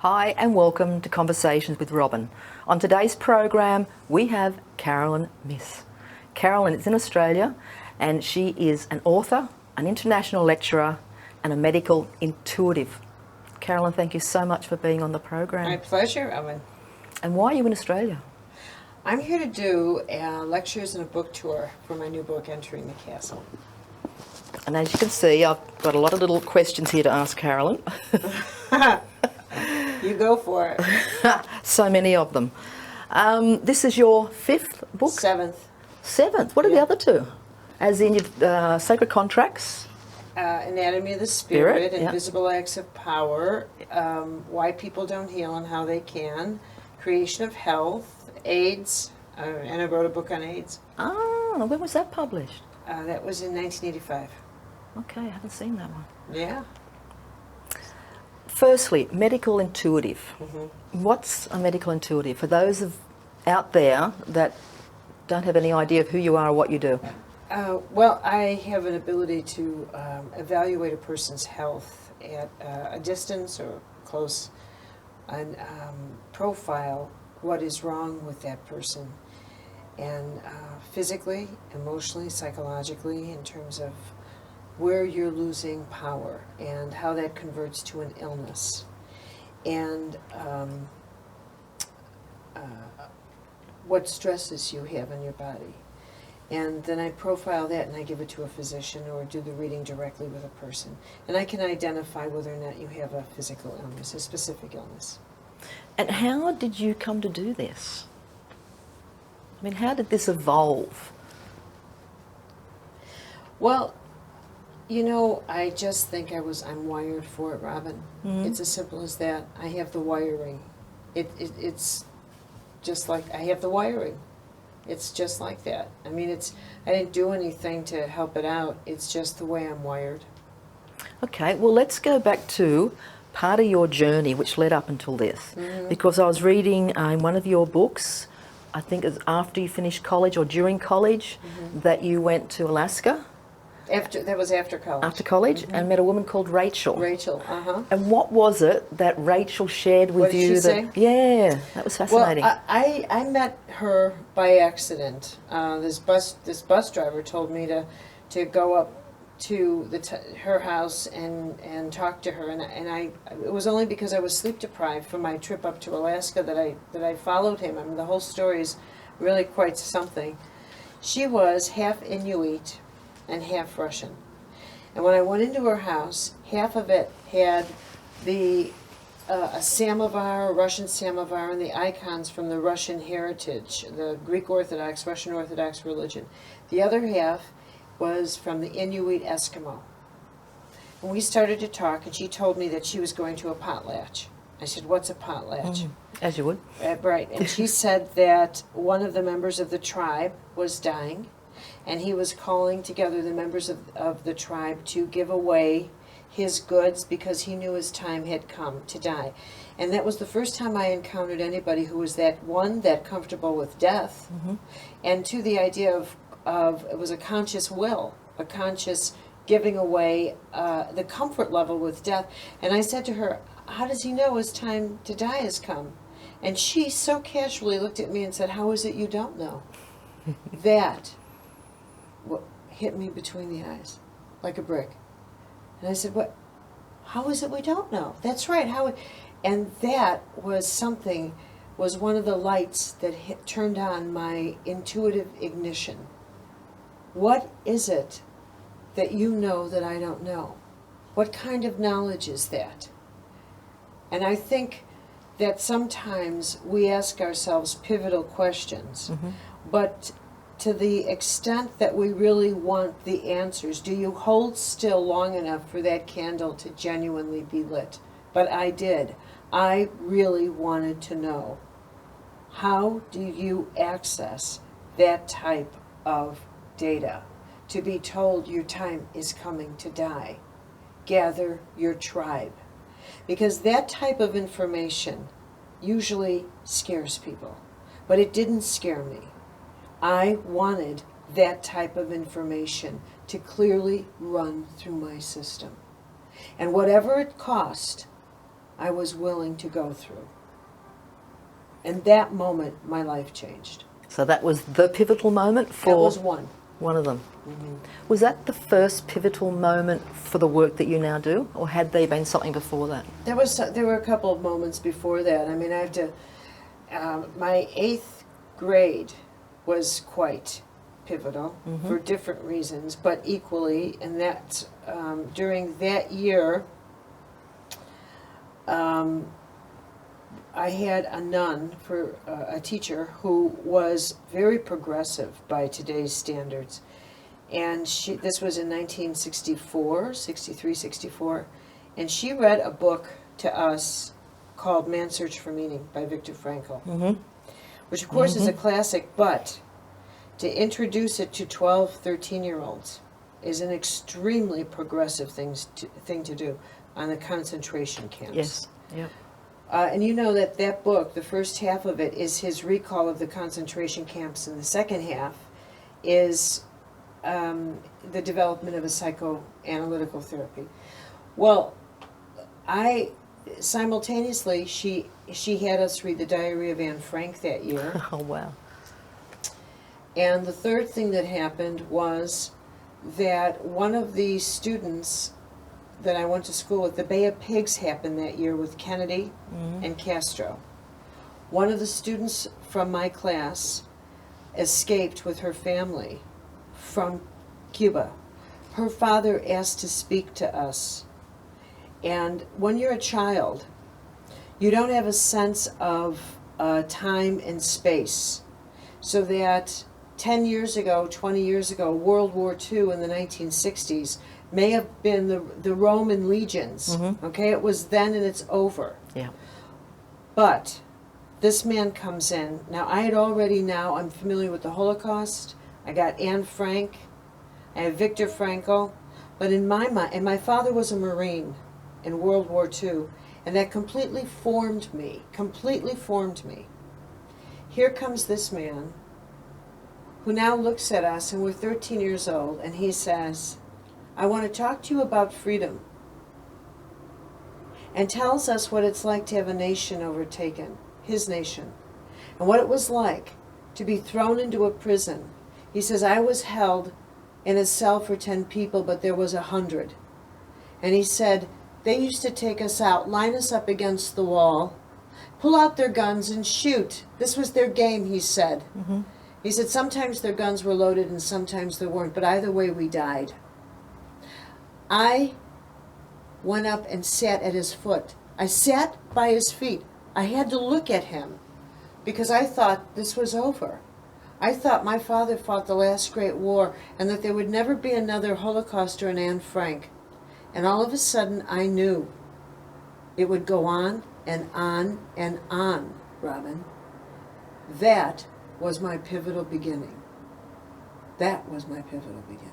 Hi and welcome to Conversations with Robyn. On today's program we have Caroline Myss. Caroline is in Australia and she is an author, an international lecturer and a medical intuitive. Caroline, thank you so much for being on the program. My pleasure, Robyn. And why are you in Australia? I'm here to do lectures and a book tour for my new book, Entering the Castle. And as you can see, I've got a lot of little questions here to ask Caroline. You go for it. So many of them. This is your fifth book? Seventh. Seventh. What are the other two? As in Sacred Contracts? Anatomy of the Spirit, yeah. Invisible Acts of Power, Why People Don't Heal and How They Can, Creation of Health, AIDS, and I wrote a book on AIDS. Ah, when was that published? That was in 1985. Okay, I haven't seen that one. Yeah. Firstly, medical intuitive. Mm-hmm. What's a medical intuitive? For those out there that don't have any idea of who you are or what you do. Well, I have an ability to evaluate a person's health at a distance or close and profile what is wrong with that person. And physically, emotionally, psychologically, in terms of where you're losing power and how that converts to an illness. And what stresses you have in your body. And then I profile that and I give it to a physician or do the reading directly with a person. And I can identify whether or not you have a physical illness, a specific illness. And how did you come to do this? I mean, how did this evolve? Well, you know, I just think I'm wired for it, Robyn. Mm-hmm. It's as simple as that. I have the wiring. It's just like I have the wiring. It's just like that. I mean, I didn't do anything to help it out. It's just the way I'm wired. Okay, well, let's go back to part of your journey which led up until this. Mm-hmm. Because I was reading in one of your books, I think it was after you finished college or during college, mm-hmm. that you went to Alaska. That was after college. After college, mm-hmm. and met a woman called Rachel. Rachel, uh-huh. And what was it that Rachel shared with what did you? She say? Yeah, that was fascinating. Well, I met her by accident. This bus driver told me to go up to her house and talk to her, and it was only because I was sleep deprived from my trip up to Alaska that I followed him. I mean, the whole story is really quite something. She was half Inuit and half Russian. And when I went into her house, half of it had a samovar, a Russian samovar, and the icons from the Russian heritage, the Greek Orthodox, Russian Orthodox religion. The other half was from the Inuit Eskimo. And we started to talk, and she told me that she was going to a potlatch. I said, "What's a potlatch?" As you would. Right. And she said that one of the members of the tribe was dying, and he was calling together the members of the tribe to give away his goods because he knew his time had come to die. And that was the first time I encountered anybody who was that comfortable with death, mm-hmm. and to the idea of it was a conscious will, a conscious giving away the comfort level with death. And I said to her, "How does he know his time to die has come?" And she so casually looked at me and said, "How is it you don't know?" That hit me between the eyes like a brick. And I said, "What? How is it we don't know?" That's right. And that was one of the lights that turned on my intuitive ignition. What is it that you know that I don't know? What kind of knowledge is that? And I think that sometimes we ask ourselves pivotal questions, mm-hmm. but to the extent that we really want the answers, do you hold still long enough for that candle to genuinely be lit? But I did. I really wanted to know, how do you access that type of data? To be told your time is coming to die. Gather your tribe. Because that type of information usually scares people. But it didn't scare me. I wanted that type of information to clearly run through my system. And whatever it cost, I was willing to go through. And that moment, my life changed. So that was the pivotal moment for... That was one. One of them. Mm-hmm. Was that the first pivotal moment for the work that you now do, or had there been something before that? There were a couple of moments before that. I mean, I have to. My 8th grade was quite pivotal for different reasons, but equally, and that during that year, I had a nun for a teacher who was very progressive by today's standards. And this was in 1964, 63, 64. And she read a book to us called Man's Search for Meaning by Viktor Frankl, which of course is a classic, but to introduce it to 12, 13-year-olds is an extremely progressive thing to do on the concentration camps. Yes, yep. And you know that book, the first half of it is his recall of the concentration camps, and the second half is the development of a psychoanalytical therapy. Well, simultaneously, she had us read the Diary of Anne Frank that year. Oh, wow. And the third thing that happened was that one of the students that I went to school with, the Bay of Pigs happened that year with Kennedy and Castro. One of the students from my class escaped with her family from Cuba. Her father asked to speak to us. And when you're a child, you don't have a sense of time and space. So that 10 years ago, 20 years ago, World War II in the 1960s may have been the Roman legions. Okay, it was then and it's over. Yeah. But this man comes in. Now, I'm familiar with the Holocaust. I got Anne Frank. I have Viktor Frankl. But in my mind, and my father was a Marine in World War II, and that completely formed me. Here comes this man who now looks at us, and we're 13 years old, and he says, I want to talk to you about freedom, and tells us what it's like to have a nation overtaken, his nation, and what it was like to be thrown into a prison. He says, I was held in a cell for 10 people, but there was 100. And he said, they used to take us out, line us up against the wall, pull out their guns and shoot. This was their game, he said. He said, sometimes their guns were loaded and sometimes they weren't, but either way we died. I went up and sat at his foot. I sat by his feet. I had to look at him because I thought this was over. I thought my father fought the last great war and that there would never be another Holocaust or an Anne Frank. And all of a sudden I knew it would go on and on and on, Robyn. That was my pivotal beginning. That was my pivotal beginning.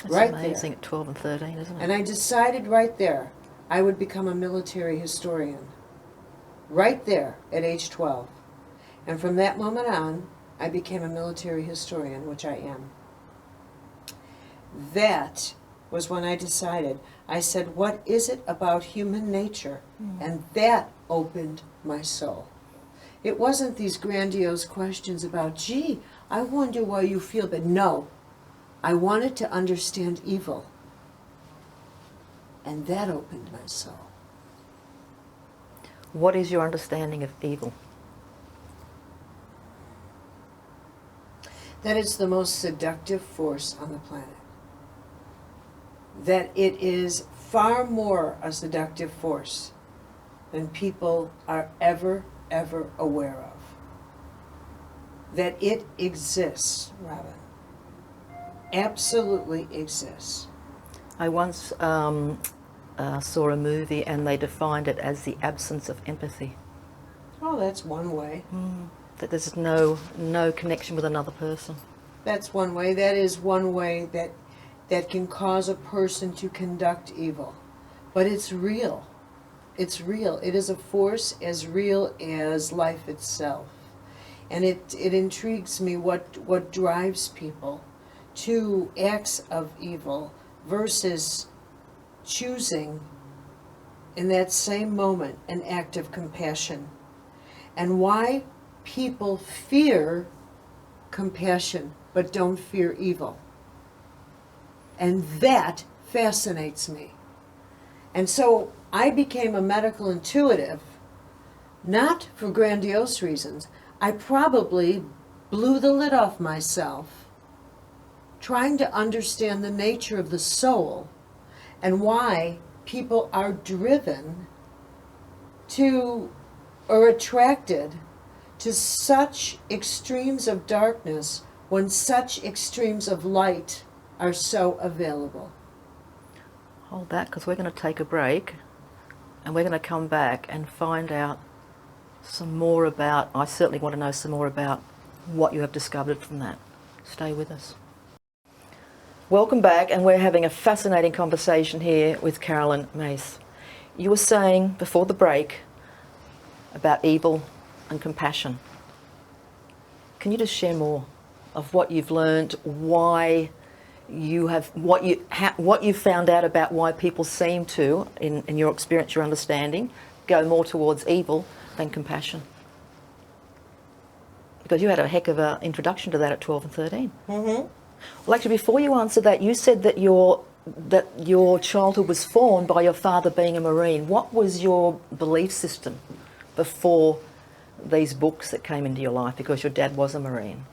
That's right amazing there. At 12 and 13, isn't it? And I decided right there I would become a military historian. Right there at age 12. And from that moment on, I became a military historian, which I am. That was when I decided. I said, what is it about human nature? And that opened my soul. It wasn't these grandiose questions about, gee, I wonder why you feel, but no. I wanted to understand evil. And that opened my soul. What is your understanding of evil? That it's the most seductive force on the planet. That it is far more a seductive force than people are ever aware of. That it exists, Robyn. Absolutely exists. I once saw a movie and they defined it as the absence of empathy. Oh, that's one way. That there's no connection with another person. That's one way. That is one way that can cause a person to conduct evil. But it's real. It's real. It is a force as real as life itself. And it intrigues me what drives people to acts of evil versus choosing in that same moment, an act of compassion. And why people fear compassion but don't fear evil. And that fascinates me. And so I became a medical intuitive, not for grandiose reasons. I probably blew the lid off myself trying to understand the nature of the soul and why people are driven to or attracted to such extremes of darkness when such extremes of light are so available. Hold that, because we're going to take a break and we're going to come back and find out some more about, I certainly want to know some more about what you have discovered from that. Stay with us. Welcome back, and we're having a fascinating conversation here with Caroline Myss. You were saying before the break about evil and compassion. Can you just share more of what you've learned, why you have, what you found out about why people seem to, in your experience, your understanding, go more towards evil than compassion? Because you had a heck of an introduction to that at 12 and 13. Mm-hmm. Well, actually, before you answer that, you said that your childhood was formed by your father being a Marine. What was your belief system before these books that came into your life, because your dad was a Marine?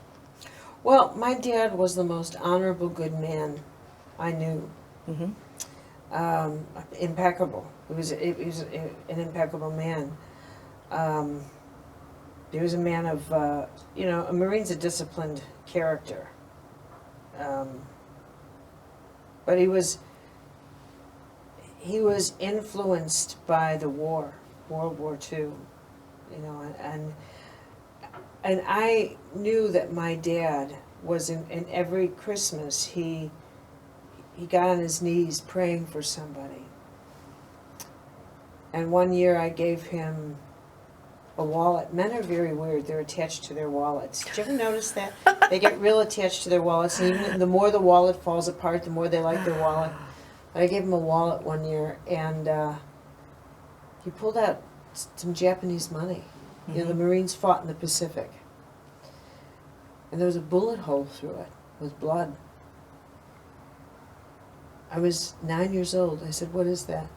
Well, my dad was the most honorable, good man I knew. Mm-hmm. Impeccable. He was an impeccable man. He was a man of, a Marine's a disciplined character. But he was influenced by the war, World War II, and I knew that my dad was in every Christmas he got on his knees praying for somebody. And one year I gave him a wallet. Men are very weird. They're attached to their wallets. Did you ever notice that? They get real attached to their wallets, and even the more the wallet falls apart, the more they like their wallet. But I gave him a wallet one year, and he pulled out some Japanese money. Mm-hmm. The Marines fought in the Pacific. And there was a bullet hole through it with blood. I was 9 years old. I said, "What is that?"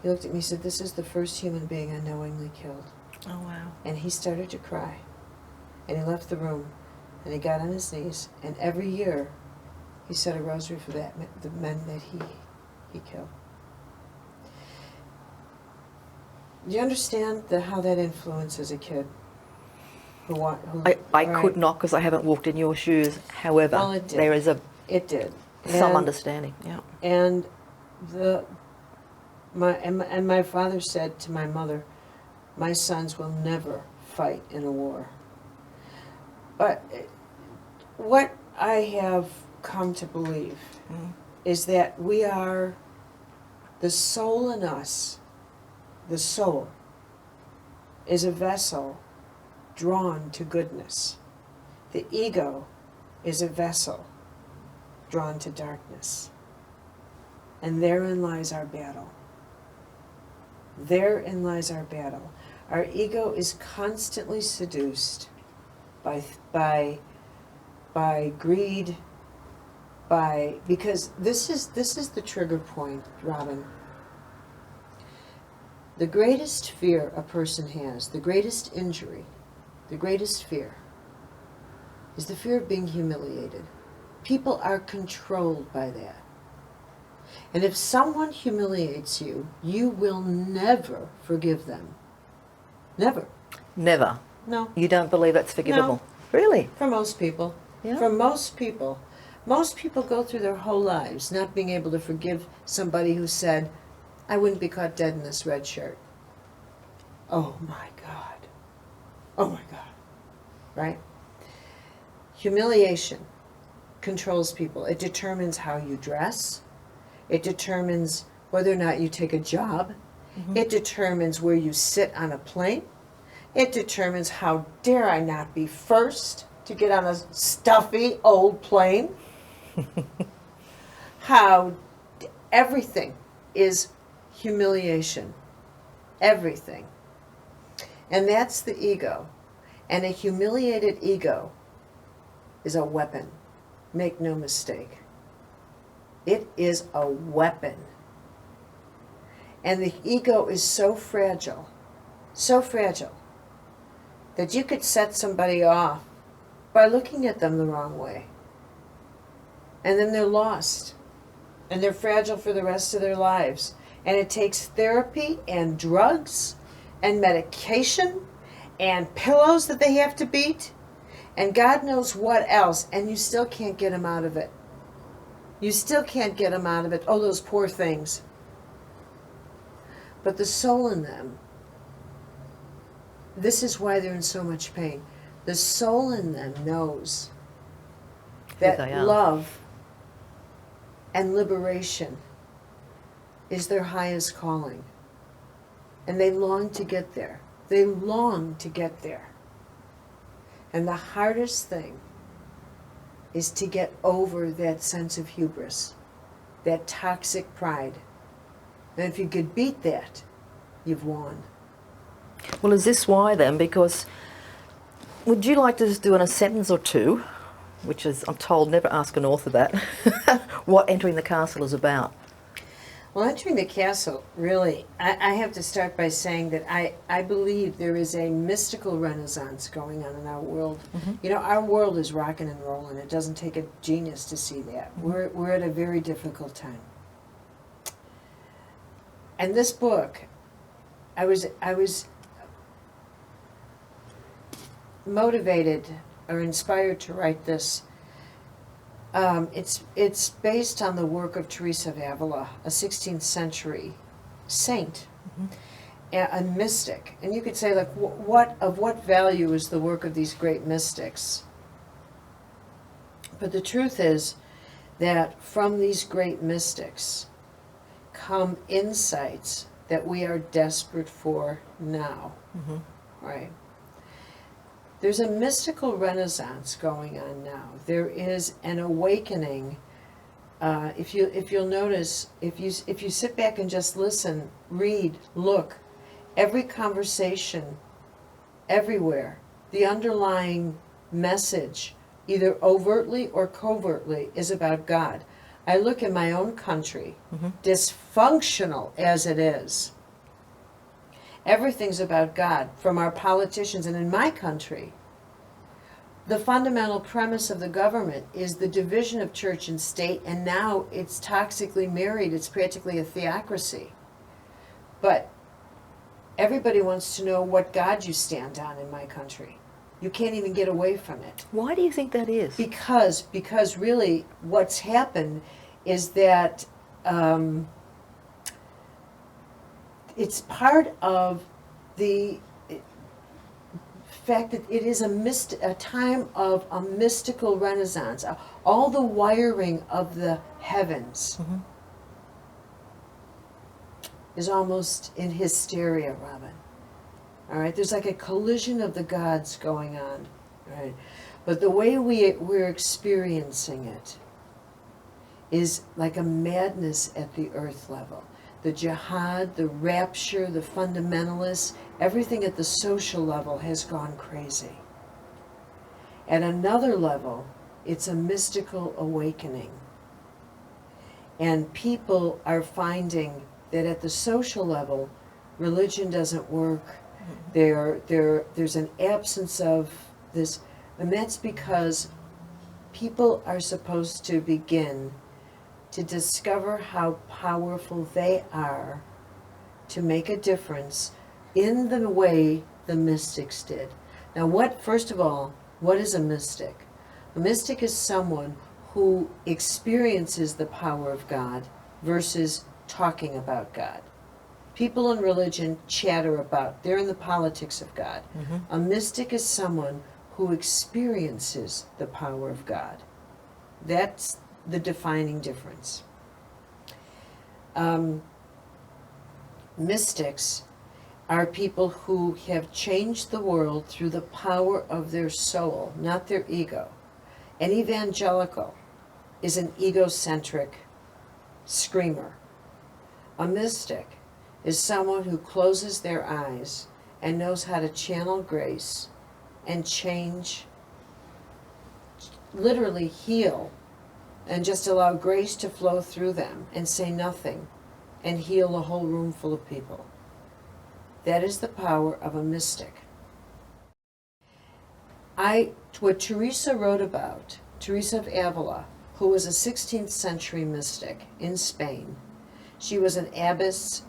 He looked at me and said, "This is the first human being I knowingly killed." Oh, wow. And he started to cry. And he left the room. And he got on his knees. And every year, he said a rosary for the men that he killed. Do you understand how that influences a kid? I could not, because I haven't walked in your shoes. However, Well, it did. there is It did. some understanding. Yeah. And my father said to my mother, "My sons will never fight in a war." But what I have come to believe is that we are, the soul in us, the soul is a vessel drawn to goodness. The ego is a vessel drawn to darkness. And therein lies our battle. Therein lies our battle. Our ego is constantly seduced by greed, because this is the trigger point, Robyn. The greatest fear a person has, the greatest injury, the greatest fear, is the fear of being humiliated. People are controlled by that. And if someone humiliates you, you will never forgive them. Never. Never. No. You don't believe that's forgivable? No. Really? For most people. Yeah. For most people go through their whole lives not being able to forgive somebody who said, "I wouldn't be caught dead in this red shirt." Oh my God. Oh my God. Right? Humiliation controls people. It determines how you dress. It determines whether or not you take a job. Mm-hmm. It determines where you sit on a plane. It determines how dare I not be first to get on a stuffy old plane. How everything is humiliation. everything. And that's the ego. And a humiliated ego is a weapon. Make no mistake. It is a weapon. And the ego is so fragile, that you could set somebody off by looking at them the wrong way. And then they're lost. And they're fragile for the rest of their lives. And it takes therapy and drugs and medication and pillows that they have to beat and God knows what else, and you still can't get them out of it. You still can't get them out of it. Oh, those poor things. But the soul in them, this is why they're in so much pain. The soul in them knows that love and liberation is their highest calling. And they long to get there. They long to get there. And the hardest thing is to get over that sense of hubris, that toxic pride. And if you could beat that, you've won. Well, is this why then? Because would you like to just do in a sentence or two, which is, I'm told, never ask an author that, what Entering the Castle is about? Well, Entering the Castle, really, I have to start by saying that I believe there is a mystical renaissance going on in our world. Mm-hmm. You know, our world is rocking and rolling. It doesn't take a genius to see that. Mm-hmm. We're at a very difficult time. And this book, I was motivated or inspired to write this. It's based on the work of Teresa of Avila, a 16th century saint, a mystic. And you could say, like, what value is the work of these great mystics? But the truth is that from these great mystics come insights that we are desperate for now, right? There's a mystical renaissance going on now. There is an awakening. If you'll notice, if you sit back and just listen, read, look, every conversation, everywhere, the underlying message, either overtly or covertly, is about God. I look in my own country, dysfunctional as it is. Everything's about God, from our politicians. And in my country, the fundamental premise of the government is the division of church and state, and now it's toxically married. It's practically a theocracy. But everybody wants to know what God you stand on in my country. You can't even get away from it. Why do you think that is? Because really what's happened is that it's part of the fact that it is a time of a mystical renaissance. All the wiring of the heavens is almost in hysteria, Robyn. All right, there's like a collision of the gods going on, right? But the way we're experiencing it is like a madness at the earth level. The jihad, the rapture, the fundamentalists, everything at the social level has gone crazy. At another level, it's a mystical awakening. And people are finding that at the social level, religion doesn't work. There's an absence of this, and that's because people are supposed to begin to discover how powerful they are to make a difference in the way the mystics did. Now, first of all, what is a mystic? A mystic is someone who experiences the power of God versus talking about God. People in religion chatter about, they're in the politics of God. A mystic is someone who experiences the power of God. That's the defining difference. Mystics are people who have changed the world through the power of their soul, not their ego. An evangelical is an egocentric screamer. A mystic is someone who closes their eyes and knows how to channel grace and change, literally heal, and just allow grace to flow through them and say nothing and heal a whole room full of people. That is the power of a mystic. What Teresa wrote about, Teresa of Avila, who was a 16th century mystic in Spain. She was an abbess.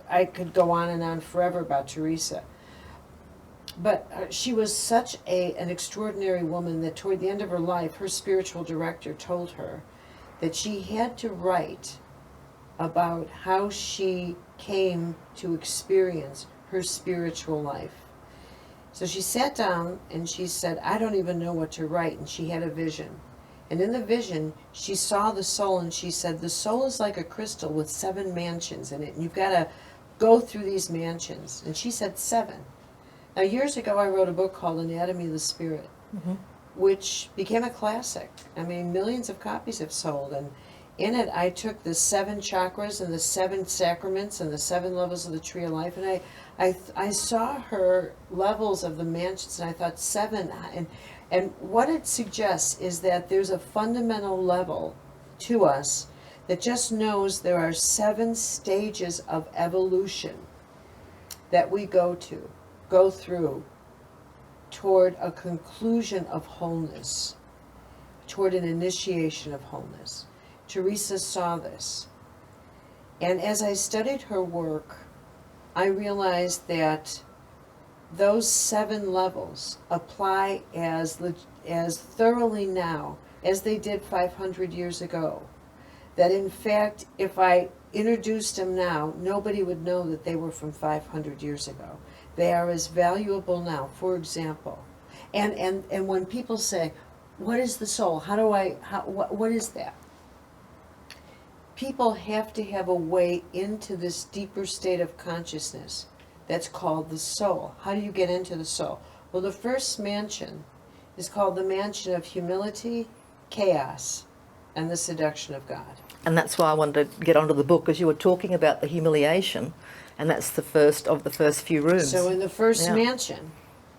I could go on and on forever about Teresa. But she was such an extraordinary woman that toward the end of her life, her spiritual director told her that she had to write about how she came to experience her spiritual life. So she sat down and she said, I don't even know what to write. And she had a vision. And in the vision, she saw the soul and she said, the soul is like a crystal with 7 mansions in it. And you've got to go through these mansions. And she said 7. Now, years ago, I wrote a book called Anatomy of the Spirit, which became a classic. I mean, millions of copies have sold. And in it, I took the 7 chakras and the 7 sacraments and the 7 levels of the Tree of Life. And I saw her levels of the mansions, and I thought 7. And what it suggests is that there's a fundamental level to us that just knows there are 7 stages of evolution that we go through toward a conclusion of wholeness, toward an initiation of wholeness. Teresa saw this. And as I studied her work, I realized that those 7 levels apply as thoroughly now as they did 500 years ago. That in fact, if I introduced them now, nobody would know that they were from 500 years ago. They are as valuable now. For example, and when people say, what is the soul? What is that? People have to have a way into this deeper state of consciousness that's called the soul. How do you get into the soul? Well, the first mansion is called the mansion of humility, chaos, and the seduction of God. And that's why I wanted to get onto the book, because you were talking about the humiliation, and that's the first of the first few rooms. So in the first mansion,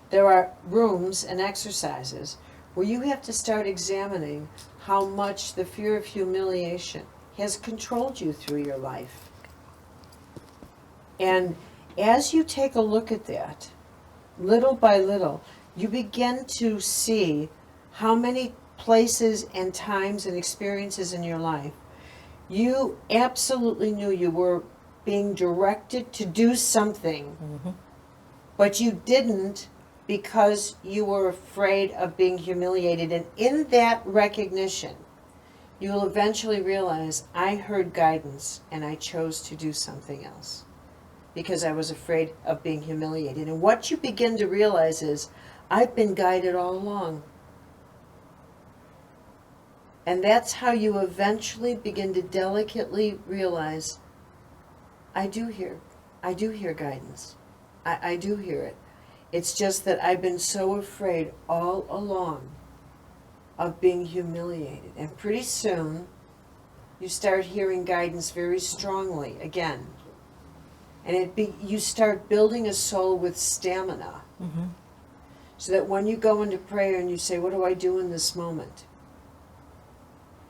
there are rooms and exercises where you have to start examining how much the fear of humiliation has controlled you through your life. And as you take a look at that, little by little, you begin to see how many places and times and experiences in your life you absolutely knew you were being directed to do something, but you didn't because you were afraid of being humiliated. And in that recognition, you will eventually realize, I heard guidance and I chose to do something else because I was afraid of being humiliated. And what you begin to realize is, I've been guided all along. And that's how you eventually begin to delicately realize, I do hear guidance. I do hear it. It's just that I've been so afraid all along of being humiliated. And pretty soon, you start hearing guidance very strongly again. And you start building a soul with stamina. So that when you go into prayer and you say, what do I do in this moment?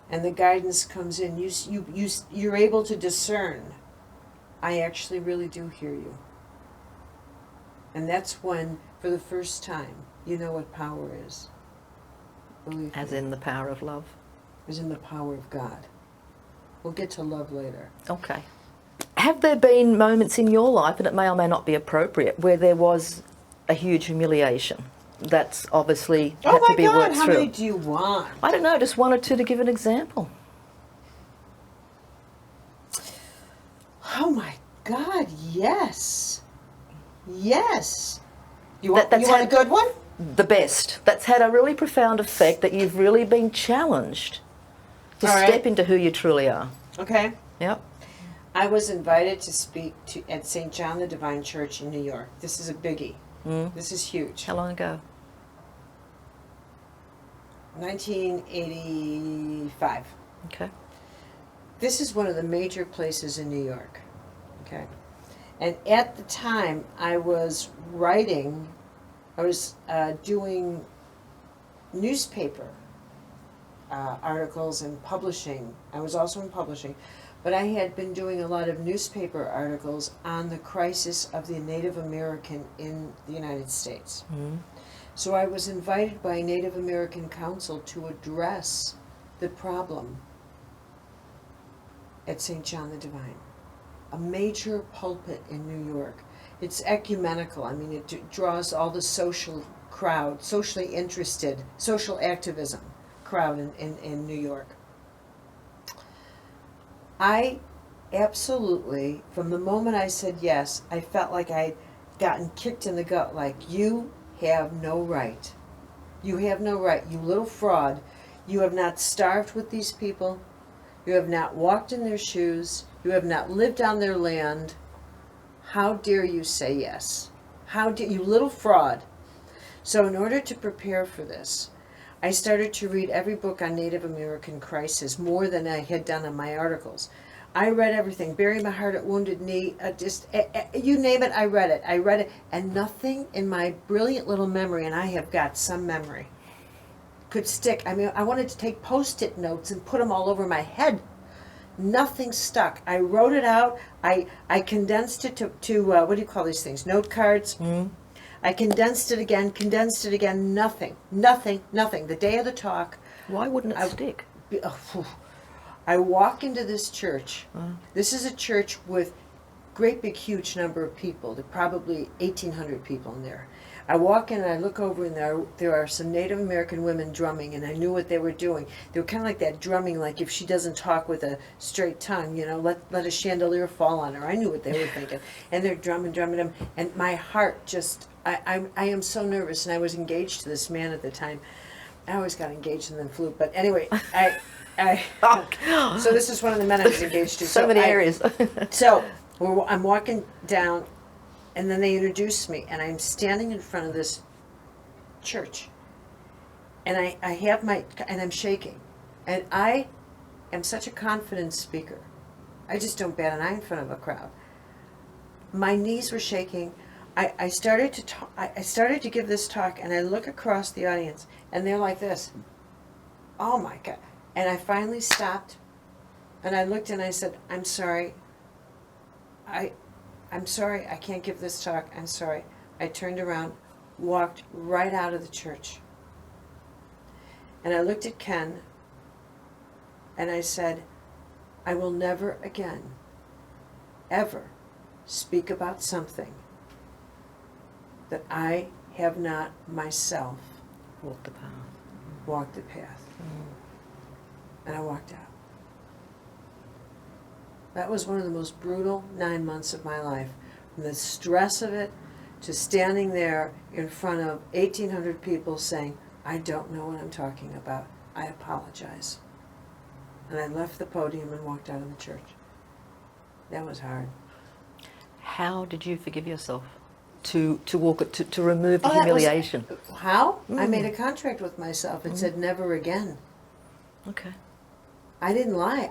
And the guidance comes in, you're able to discern, I actually really do hear you. And that's when, for the first time, you know what power is. Believe As me. in the power of love. As in the power of God. We'll get to love later. Okay. Have there been moments in your life, and it may or may not be appropriate, where there was a huge humiliation? That's obviously had to be worked through. How many do you want? I don't know, just 1 or 2 to give an example. Oh my God, yes. Yes. You want a good one? The best. That's had a really profound effect, that you've really been challenged to step into who you truly are. Okay. Yep. I was invited to speak at St. John the Divine Church in New York. This is a biggie. This is huge. How long ago? 1985. Okay. This is one of the major places in New York. Okay. And at the time, I was writing, I was doing newspaper articles and publishing. I was also in publishing. But I had been doing a lot of newspaper articles on the crisis of the Native American in the United States. Mm. So I was invited by Native American Council to address the problem at St. John the Divine, a major pulpit in New York. It's ecumenical. I mean, it draws all the social crowd, socially interested, social activism crowd in New York. I absolutely, from the moment I said yes, I felt like I'd gotten kicked in the gut, like, you have no right. You have no right, you little fraud. You have not starved with these people. You have not walked in their shoes. You have not lived on their land. How dare you say yes? How dare you, little fraud? So in order to prepare for this, I started to read every book on Native American crisis, more than I had done on my articles. I read everything, Bury My Heart at Wounded Knee, you name it, I read it, and nothing in my brilliant little memory, and I have got some memory, could stick. I mean, I wanted to take Post-it notes and put them all over my head. Nothing stuck. I wrote it out, I condensed it to what do you call these things, note cards? Mm. I condensed it again, nothing. The day of the talk, Why wouldn't it stick? I walk into this church. This is a church with great big huge number of people. There are probably 1,800 people in there. I walk in and I look over and there are some Native American women drumming, and I knew what they were doing. They were kind of like that drumming, like if she doesn't talk with a straight tongue, you know, let a chandelier fall on her. I knew what they were thinking. And they're drumming, and my heart just, I am so nervous, and I was engaged to this man at the time. I always got engaged and then flew, but anyway, so this is one of the men I was engaged to. So many areas. So I'm walking down, and then they introduce me, and I'm standing in front of this church, and I have and I'm shaking, and I am such a confident speaker. I just don't bat an eye in front of a crowd. My knees were shaking. I started to talk, I started to give this talk, and I look across the audience, and they're like this. Oh my God. And I finally stopped, and I looked and I said, I'm sorry. I'm sorry, I can't give this talk, I'm sorry. I turned around, walked right out of the church. And I looked at Ken, and I said, I will never again, ever speak about something that I have not myself Walk the path. walked the path. And I walked out. That was one of the most brutal 9 months of my life. From the stress of it to standing there in front of 1,800 people saying, I don't know what I'm talking about. I apologize. And I left the podium and walked out of the church. That was hard. How did you forgive yourself? To walk it, to remove the Oh, that was- humiliation? How? I made a contract with myself and said never again. Okay. I didn't lie.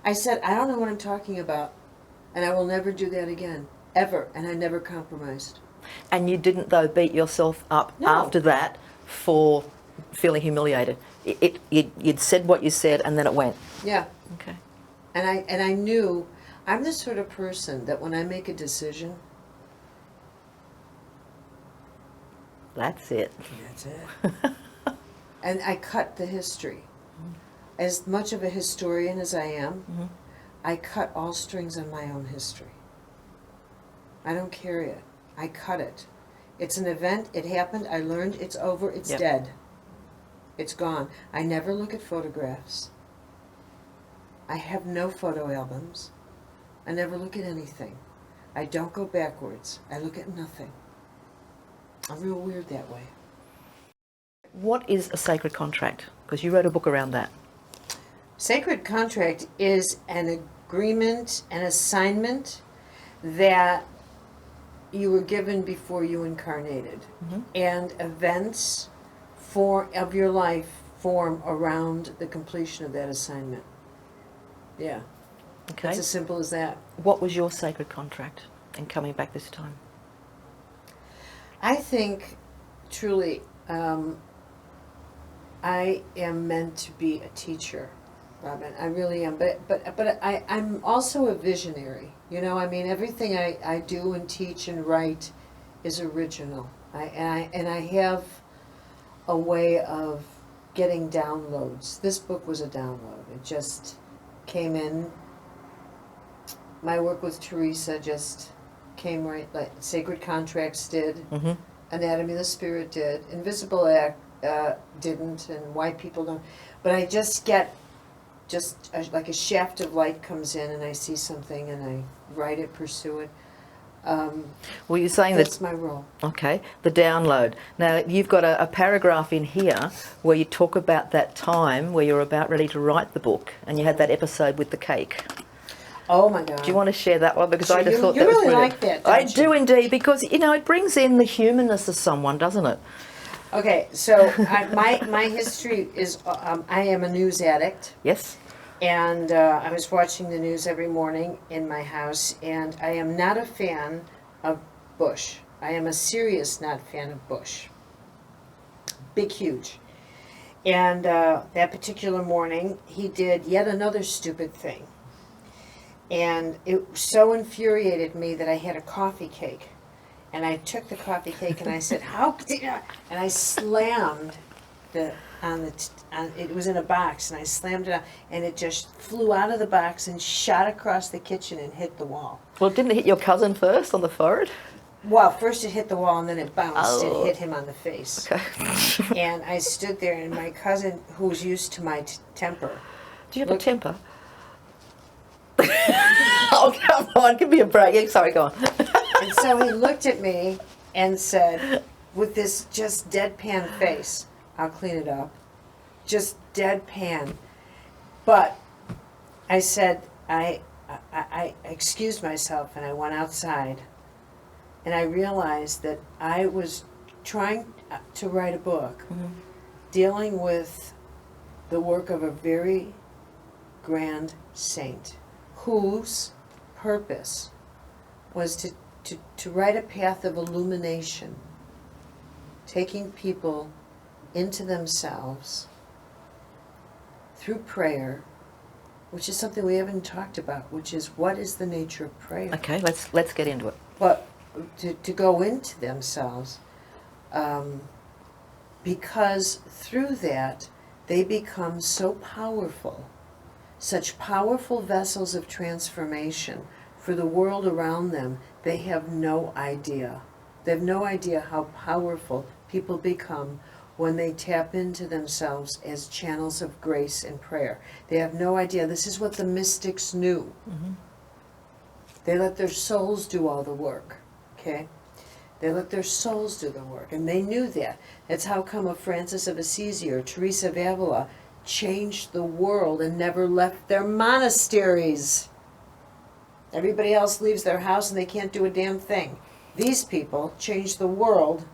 I said, I don't know what I'm talking about, and I will never do that again, ever. And I never compromised. And you didn't, though, beat yourself up No. after that for feeling humiliated? You'd said what you said, and then it went? Yeah. Okay. And I knew, I'm the sort of person that when I make a decision, That's it. that's it. And I cut the history. As much of a historian as I am, I cut all strings on my own history. I don't carry it. I cut it. It's an event, it happened, I learned, it's over, it's Yep. dead. It's gone. I never look at photographs. I have no photo albums. I never look at anything. I don't go backwards. I look at nothing. I'm real weird that way. What is a sacred contract? Because you wrote a book around that. Sacred contract is an agreement, an assignment that you were given before you incarnated. And events of your life form around the completion of that assignment. Yeah. Okay. It's as simple as that. What was your sacred contract in coming back this time? I think, truly, I am meant to be a teacher, Robyn. I really am. But I'm also a visionary. You know, I mean, everything I do and teach and write is original. And I have a way of getting downloads. This book was a download. It just came in. My work with Teresa just came right, like Sacred Contracts did, Mm-hmm. Anatomy of the Spirit did, Invisible Act didn't, and Why People Don't. But I just get, like a shaft of light comes in, and I see something, and I write it, pursue it. Well, you're saying That's that, my role. okay, the download. Now, you've got a paragraph in here where you talk about that time where you're about ready to write the book, and you had that episode with the cake. Oh my God. Do you want to share that one? Because Sure, I just thought you that was really brilliant. like that, I don't do you? indeed, because, you know, it brings in the humanness of someone, doesn't it? Okay, so my history is I am a news addict. Yes? And I was watching the news every morning in my house, and I am not a fan of Bush. I am a serious not fan of Bush. Big, huge. And that particular morning, he did yet another stupid thing. And it so infuriated me that I had a coffee cake. And I took the coffee cake and I said, "How could you?" And I slammed it was in a box, and I slammed it out, and it just flew out of the box and shot across the kitchen and hit the wall. Well, didn't it hit your cousin first on the forehead? Well, first it hit the wall, and then it bounced Oh. and hit him on the face. Okay. And I stood there, and my cousin, who's used to my temper, Do you have Look- a temper? Oh, come on, give me a break. Yeah, sorry, go on. and so he looked at me and said, with this just deadpan face, "I'll clean it up." Just deadpan. But I said, I excused myself, and I went outside, and I realized that I was trying to write a book dealing with the work of a very grand saint whose purpose was to write a path of illumination, taking people into themselves through prayer, which is something we haven't talked about, which is what is the nature of prayer. Okay, let's get into it. But to go into themselves, because through that they become so powerful, such powerful vessels of transformation for the world around them, they have no idea. They have no idea how powerful people become when they tap into themselves as channels of grace and prayer. They have no idea. This is what the mystics knew. Mm-hmm. They let their souls do all the work, okay? They let their souls do the work, and they knew that. That's how come a Francis of Assisi or Teresa of Avila changed the world and never left their monasteries. Everybody else leaves their house and they can't do a damn thing. These people changed the world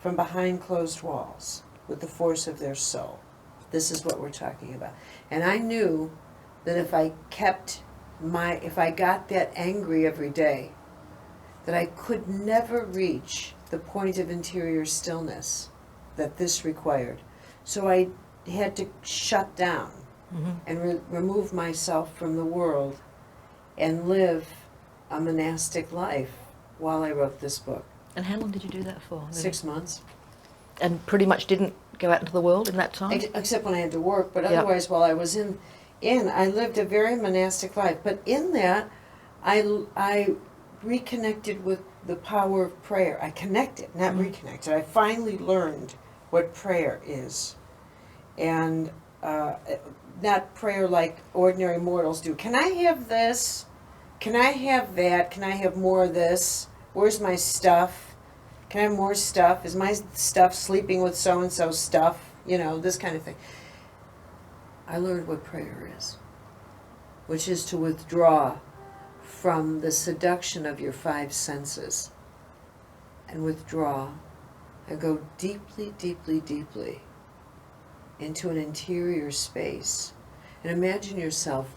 from behind closed walls with the force of their soul. This is what we're talking about. And I knew that if I got that angry every day, that I could never reach the point of interior stillness that this required. So I had to shut down and remove myself from the world and live a monastic life while I wrote this book. And how long did you do that for? 6 months. And pretty much didn't go out into the world in that time? Except when I had to work, but Yeah. otherwise while I was in, I lived a very monastic life. But in that, I reconnected with the power of prayer. I connected, not reconnected. I finally learned what prayer is. And not prayer like ordinary mortals do. Can I have this? Can I have that? Can I have more of this? Where's my stuff? Can I have more stuff? Is my stuff sleeping with so-and-so stuff? You know, this kind of thing. I learned what prayer is, which is to withdraw from the seduction of your five senses and withdraw and go deeply, deeply, deeply into an interior space. And imagine yourself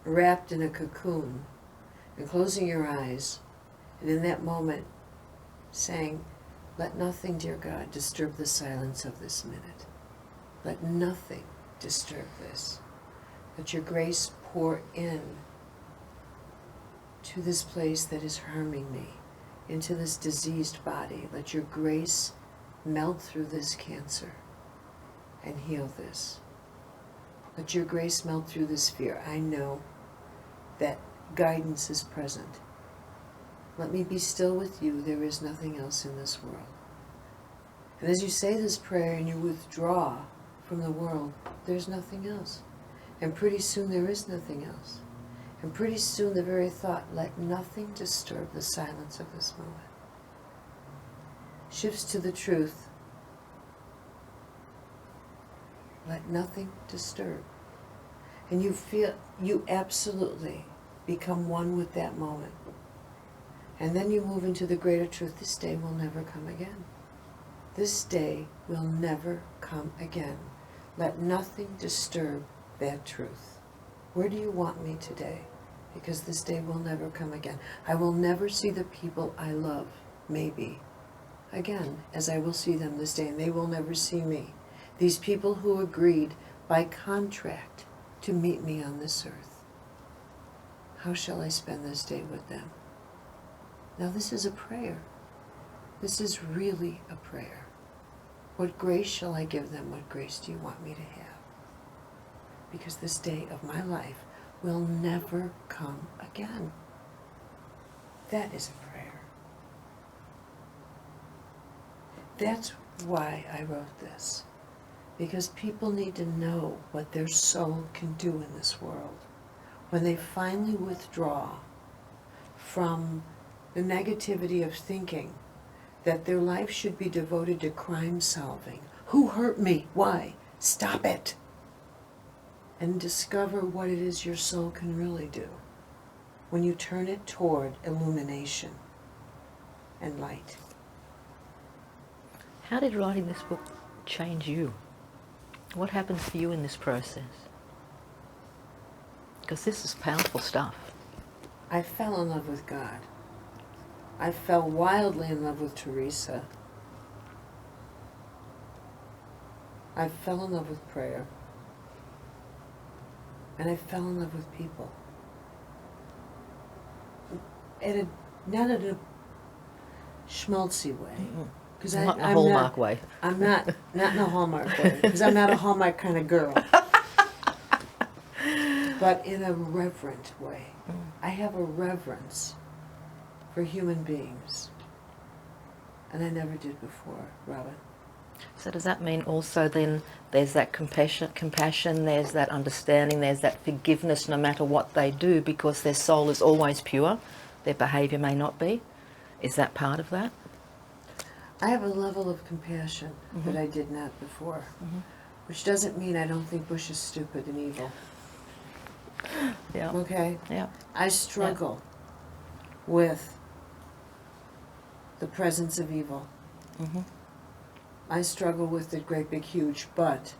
wrapped in a cocoon and closing your eyes, and in that moment saying, let nothing, dear God, disturb the silence of this minute. Let nothing disturb this. Let your grace pour in to this place that is harming me, into this diseased body. Let your grace melt through this cancer and heal this. Let your grace melt through this fear. I know that guidance is present. Let me be still with you. There is nothing else in this world. And as you say this prayer and you withdraw from the world, there's nothing else. And pretty soon there is nothing else. And pretty soon the very thought, let nothing disturb the silence of this moment, shifts to the truth. Let nothing disturb. And you feel, you absolutely become one with that moment. And then you move into the greater truth. This day will never come again. This day will never come again. Let nothing disturb that truth. Where do you want me today? Because this day will never come again. I will never see the people I love, maybe, again, as I will see them this day, and they will never see me. These people who agreed by contract to meet me on this earth. How shall I spend this day with them? Now this is a prayer. This is really a prayer. What grace shall I give them? What grace do you want me to have? Because this day of my life will never come again. That is a prayer. That's why I wrote this. Because people need to know what their soul can do in this world. When they finally withdraw from the negativity of thinking that their life should be devoted to crime solving. Who hurt me? Why? Stop it. And discover what it is your soul can really do when you turn it toward illumination and light. How did writing this book change you? What happened for you in this process? Because this is powerful stuff. I fell in love with God. I fell wildly in love with Teresa. I fell in love with prayer. And I fell in love with people. Not in a schmaltzy way. Because not in a Hallmark way. I'm not in a Hallmark way. Because I'm not a Hallmark kind of girl. But in a reverent way. I have a reverence for human beings. And I never did before, Robyn. So does that mean also then there's that compassion, there's that understanding, there's that forgiveness no matter what they do because their soul is always pure, their behaviour may not be? Is that part of that? I have a level of compassion that I did not before, which doesn't mean I don't think Bush is stupid and evil. Yeah. Okay? Yeah. I struggle with the presence of evil. I struggle with it great big huge, but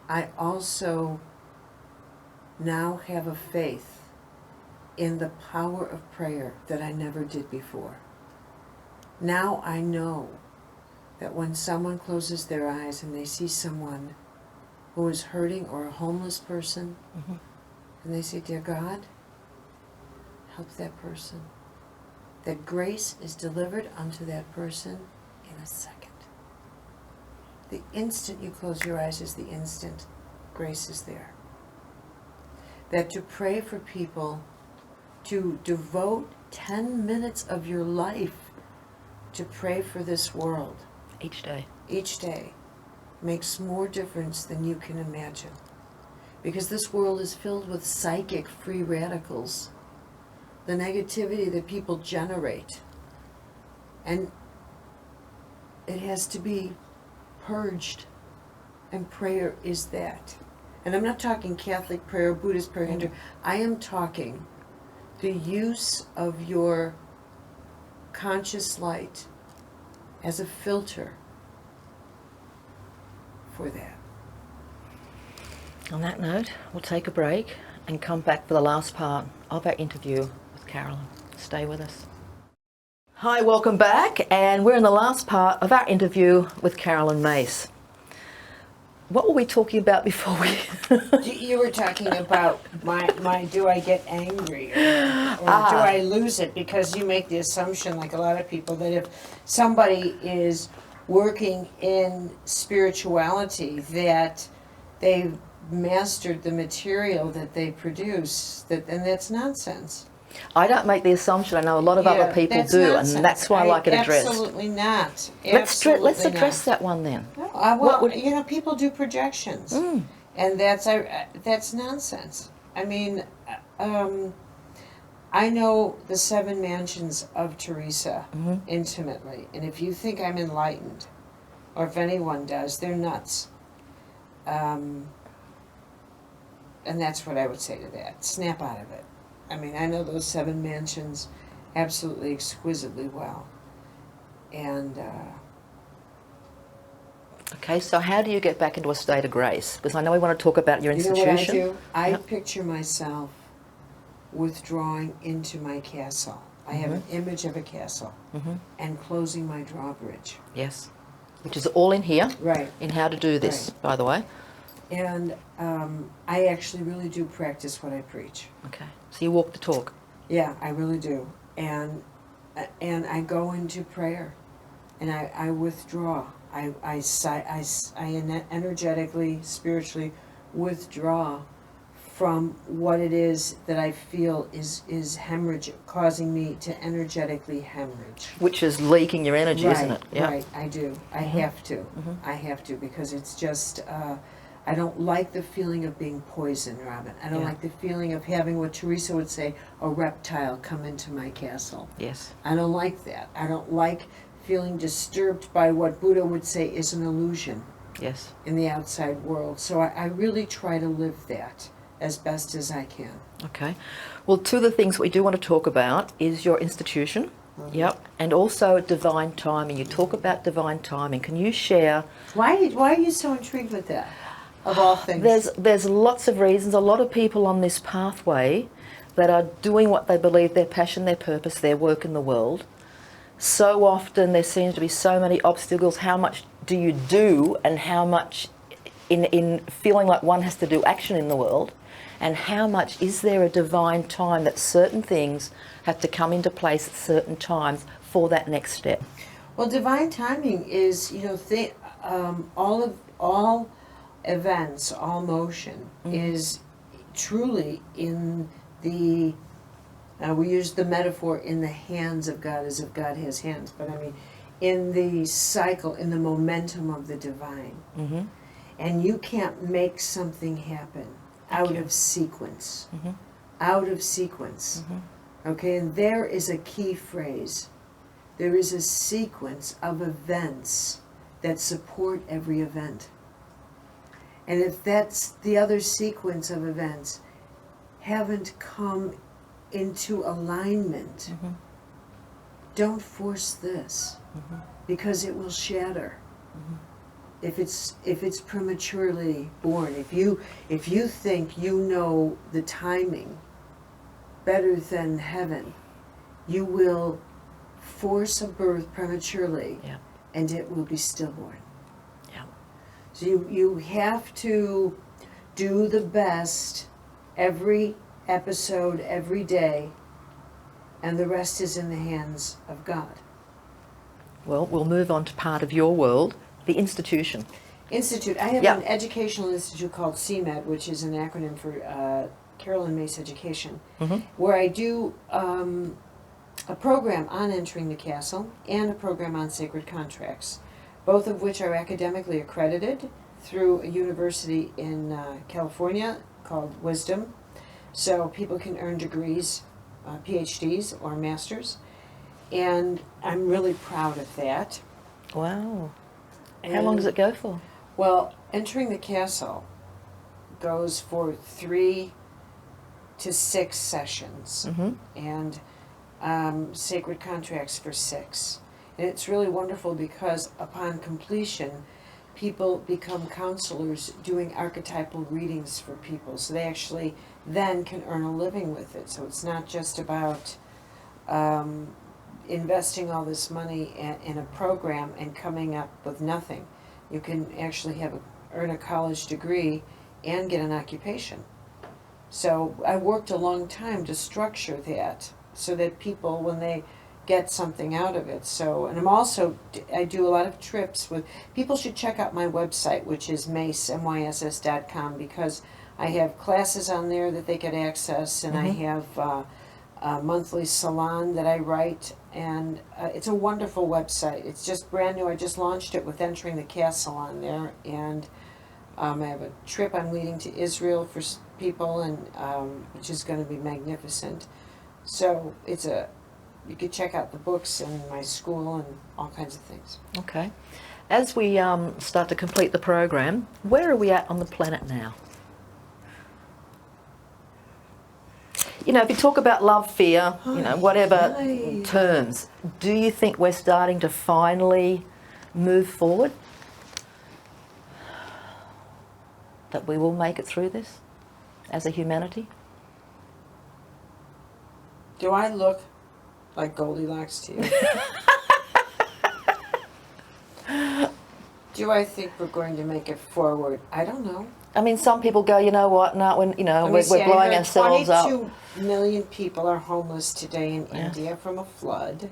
I also now have a faith in the power of prayer that I never did before. Now I know that when someone closes their eyes and they see someone who is hurting or a homeless person, and they say, dear God, help that person, that grace is delivered unto that person in a second. The instant you close your eyes is the instant grace is there. That to pray for people, to devote 10 minutes of your life to pray for this world. Each day. Each day makes more difference than you can imagine. Because this world is filled with psychic free radicals. The negativity that people generate. And it has to be purged, and prayer is that. And I'm not talking Catholic prayer, Buddhist prayer, Hindu. I am talking the use of your conscious light as a filter for that. On that note, we'll take a break and come back for the last part of our interview with Caroline. Stay with us. Hi, welcome back, and we're in the last part of our interview with Caroline Myss. What were we talking about before we... You were talking about my do I get angry or do I lose it? Because you make the assumption, like a lot of people, that if somebody is working in spirituality, that they've mastered the material that they produce, and that's nonsense. I don't make the assumption. I know a lot of other people do, nonsense. and that's why I like it addressed. Absolutely not. Let's address that one then. Well, people do projections, and that's nonsense. I mean, I know the 7 mansions of Teresa intimately, and if you think I'm enlightened, or if anyone does, they're nuts. And that's what I would say to that. Snap out of it. I mean, I know those 7 mansions absolutely exquisitely well. And okay, so how do you get back into a state of grace? Because I know we want to talk about your institution. You know what I do? I picture myself withdrawing into my castle. I have an image of a castle and closing my drawbridge. Yes, which is all in here. Right. In how to do this, by the way. And I actually really do practice what I preach. Okay, so you walk the talk. Yeah, I really do. And I go into prayer, and I withdraw. I energetically, spiritually withdraw from what it is that I feel is hemorrhage, causing me to energetically hemorrhage. Which is leaking your energy, isn't it? Yeah. Right, I do. I have to. I have to, because it's just, I don't like the feeling of being poisoned, Robyn. I don't like the feeling of having what Teresa would say, a reptile come into my castle. Yes. I don't like that. I don't like feeling disturbed by what Buddha would say is an illusion. Yes. In the outside world. So I really try to live that as best as I can. Okay. Well, 2 of the things we do want to talk about is your institution. Yep. And also divine timing. You talk about divine timing. Can you share... Why are you so intrigued with that, of all things? There's lots of reasons. A lot of people on this pathway that are doing what they believe, their passion, their purpose, their work in the world. So often there seems to be so many obstacles. How much do you do, and how much in feeling like one has to do action in the world, and how much is there a divine time that certain things have to come into place at certain times for that next step? Well, divine timing is, all events, all motion is truly in the, we use the metaphor in the hands of God, as if God has hands, but I mean in the cycle, in the momentum of the divine. And you can't make something happen out of sequence. Out of sequence. Okay, and there is a key phrase. There is a sequence of events that support every event. And if that's the other sequence of events haven't come into alignment, don't force this, because it will shatter. If it's prematurely born, if you think you know the timing better than heaven, you will force a birth prematurely, and it will be stillborn. So you have to do the best every episode, every day, and the rest is in the hands of God. Well, we'll move on to part of your world, the institution. Institute. I have an educational institute called CMED, which is an acronym for Caroline Myss Education, where I do a program on entering the castle and a program on sacred contracts, both of which are academically accredited through a university in California called Wisdom. So people can earn degrees, PhDs or masters, and I'm really proud of that. Wow. How long does it go for? Well, entering the castle goes for 3 to 6 sessions, and sacred contracts for 6. And it's really wonderful because upon completion, people become counselors doing archetypal readings for people. So they actually then can earn a living with it. So it's not just about investing all this money in a program and coming up with nothing. You can actually earn a college degree and get an occupation. So I worked a long time to structure that so that people, when they get something out of it. So, and I do a lot of trips with, people should check out my website, which is myss.com, because I have classes on there that they could access, and I have a monthly salon that I write, and it's a wonderful website. It's just brand new. I just launched it with entering the castle on there, and I have a trip I'm leading to Israel for people, and which is going to be magnificent. So you could check out the books and my school and all kinds of things. Okay. As we start to complete the program, where are we at on the planet now? You know, if you talk about love, fear, whatever terms, do you think we're starting to finally move forward? That we will make it through this as a humanity? Do I look like Goldilocks to you? Do I think we're going to make it forward? I don't know. I mean, some people go, you know what, no, we're blowing ourselves up. 22 million people are homeless today in India from a flood.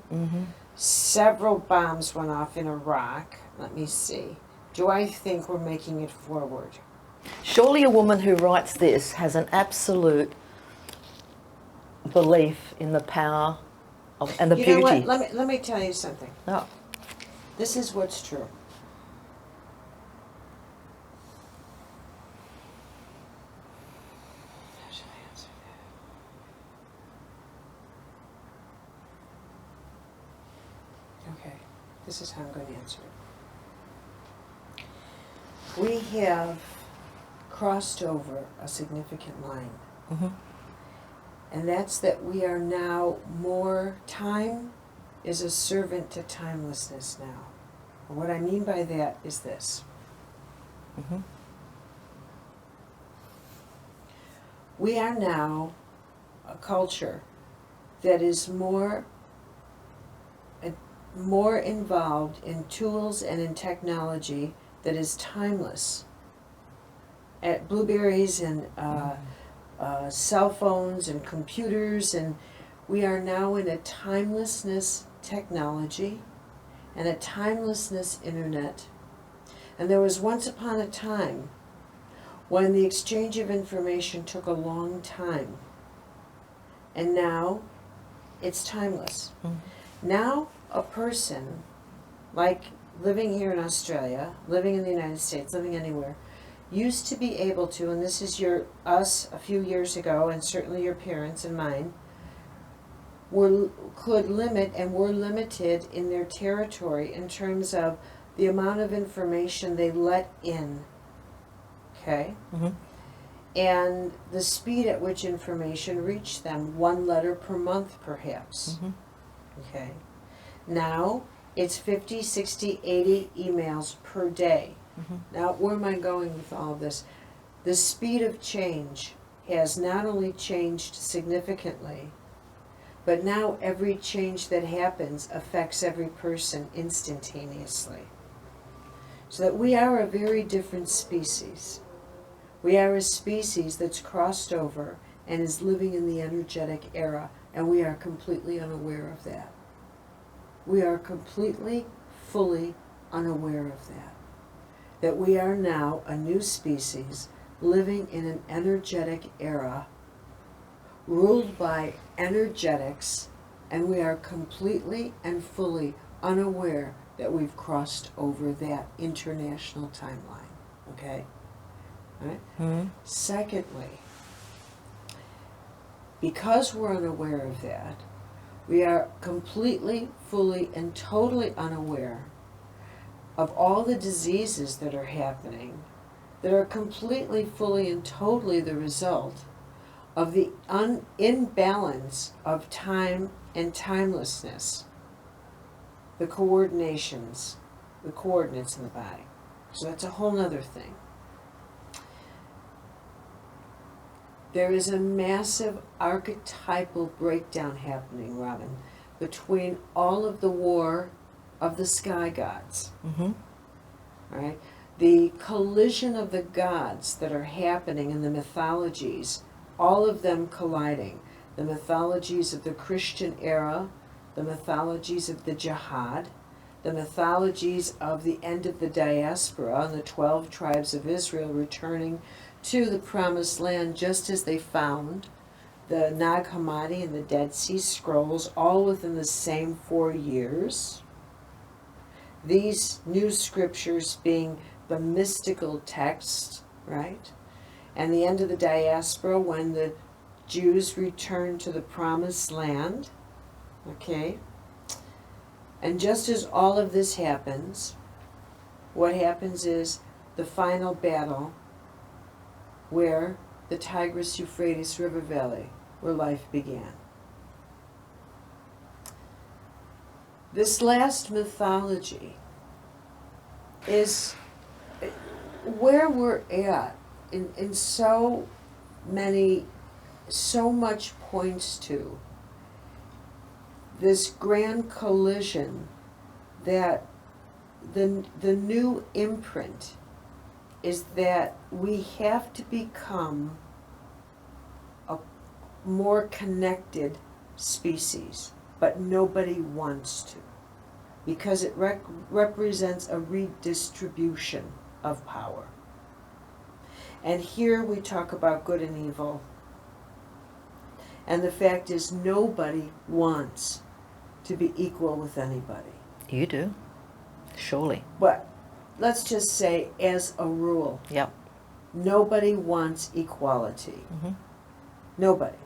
Several bombs went off in Iraq. Let me see. Do I think we're making it forward? Surely a woman who writes this has an absolute belief in the power and the beauty. You know what? Let me tell you something. Oh. This is what's true. How should I answer that? Okay, this is how I'm going to answer it. We have crossed over a significant line. And that's that we are now time is a servant to timelessness now. And what I mean by that is this. We are now a culture that is more involved in tools and in technology that is timeless. At blueberries and cell phones and computers, and we are now in a timelessness technology and a timelessness internet. And there was once upon a time when the exchange of information took a long time, and now it's timeless. Now a person, like living here in Australia, living in the United States, living anywhere, used to be able to, and this is us a few years ago, and certainly your parents and mine, could limit and were limited in their territory in terms of the amount of information they let in. Okay? And the speed at which information reached them, 1 letter per month perhaps. Okay? Now it's 50, 60, 80 emails per day. Now, where am I going with all of this? The speed of change has not only changed significantly, but now every change that happens affects every person instantaneously. So that we are a very different species. We are a species that's crossed over and is living in the energetic era, and we are completely unaware of that. We are completely, fully unaware of that. That we are now a new species living in an energetic era ruled by energetics, and we are completely and fully unaware that we've crossed over that international timeline. Okay? All right? Secondly, because we're unaware of that, we are completely, fully, and totally unaware of all the diseases that are happening that are completely, fully, and totally the result of the imbalance of time and timelessness, the coordinates in the body. So that's a whole nother thing. There is a massive archetypal breakdown happening, Robyn, between all of the war of the sky gods. Mm-hmm. Right? The collision of the gods that are happening in the mythologies, all of them colliding. The mythologies of the Christian era, the mythologies of the jihad, the mythologies of the end of the diaspora and the 12 tribes of Israel returning to the promised land just as they found the Nag Hammadi and the Dead Sea Scrolls all within the same 4 years. These new scriptures being the mystical text, right? And the end of the diaspora when the Jews return to the promised land, okay? And just as all of this happens, what happens is the final battle where the Tigris-Euphrates River Valley, where life began. This last mythology is where we're at in so much points to this grand collision that the new imprint is that we have to become a more connected species, but nobody wants to, because it represents a redistribution of power. And here we talk about good and evil. And the fact is nobody wants to be equal with anybody. You do, surely. But let's just say, as a rule, Yep. nobody wants equality. Mm-hmm. Nobody.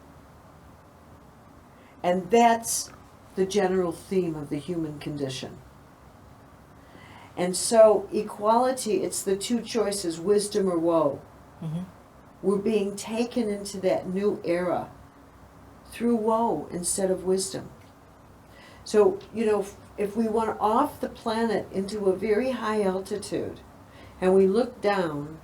And that's the general theme of the human condition. And so equality, it's the two choices, wisdom or woe. Mm-hmm. We're being taken into that new era through woe instead of wisdom. So, if we went off the planet into a very high altitude and we looked down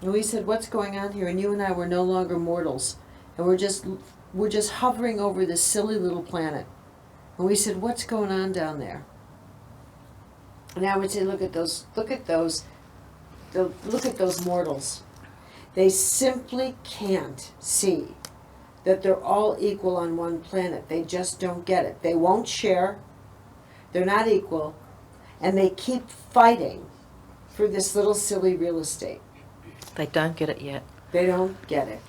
and we said, what's going on here? And you and I were no longer mortals and we're just hovering over this silly little planet. And we said, what's going on down there? And I would say, look at those mortals. They simply can't see that they're all equal on one planet. They just don't get it. They won't share. They're not equal. And they keep fighting for this little silly real estate. They don't get it yet. They don't get it.